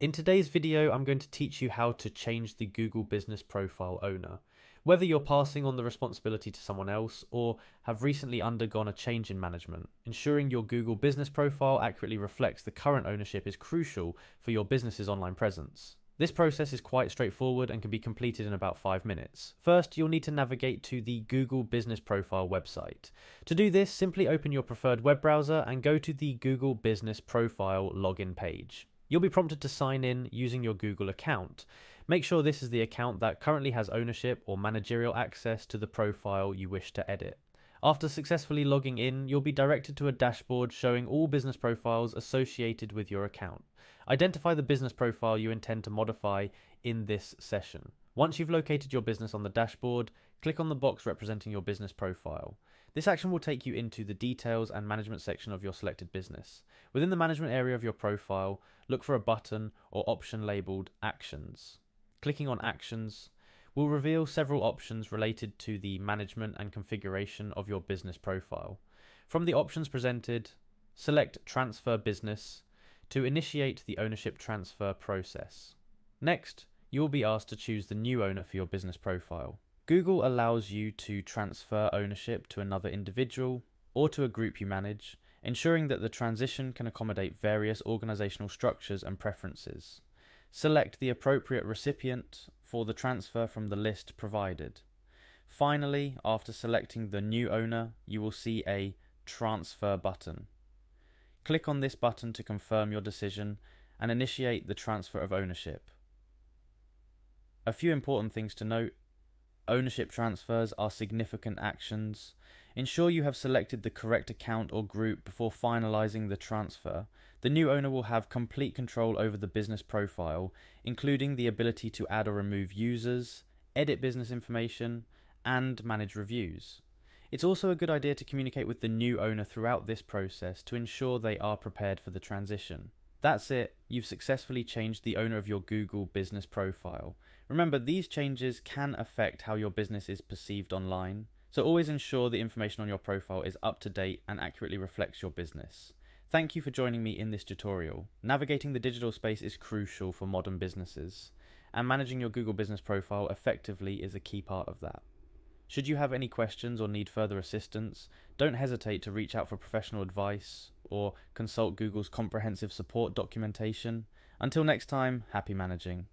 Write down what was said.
In today's video, I'm going to teach you how to change the Google Business Profile owner. Whether you're passing on the responsibility to someone else or have recently undergone a change in management, ensuring your Google Business Profile accurately reflects the current ownership is crucial for your business's online presence. This process is quite straightforward and can be completed in about 5 minutes. First, you'll need to navigate to the Google Business Profile website. To do this, simply open your preferred web browser and go to the Google Business Profile login page. You'll be prompted to sign in using your Google account. Make sure this is the account that currently has ownership or managerial access to the profile you wish to edit. After successfully logging in, you'll be directed to a dashboard showing all business profiles associated with your account. Identify the business profile you intend to modify in this session. Once you've located your business on the dashboard, click on the box representing your business profile. This action will take you into the details and management section of your selected business. Within the management area of your profile, look for a button or option labeled Actions. Clicking on Actions will reveal several options related to the management and configuration of your business profile. From the options presented, select Transfer Business to initiate the ownership transfer process. Next, you will be asked to choose the new owner for your business profile. Google allows you to transfer ownership to another individual or to a group you manage, ensuring that the transition can accommodate various organizational structures and preferences. Select the appropriate recipient for the transfer from the list provided. Finally, after selecting the new owner, you will see a Transfer button. Click on this button to confirm your decision and initiate the transfer of ownership. A few important things to note. Ownership transfers are significant actions. Ensure you have selected the correct account or group before finalizing the transfer. The new owner will have complete control over the business profile, including the ability to add or remove users, edit business information, and manage reviews. It's also a good idea to communicate with the new owner throughout this process to ensure they are prepared for the transition. That's it, you've successfully changed the owner of your Google Business Profile. Remember, these changes can affect how your business is perceived online, so always ensure the information on your profile is up to date and accurately reflects your business. Thank you for joining me in this tutorial. Navigating the digital space is crucial for modern businesses, and managing your Google Business Profile effectively is a key part of that. Should you have any questions or need further assistance, don't hesitate to reach out for professional advice or consult Google's comprehensive support documentation. Until next time, happy managing.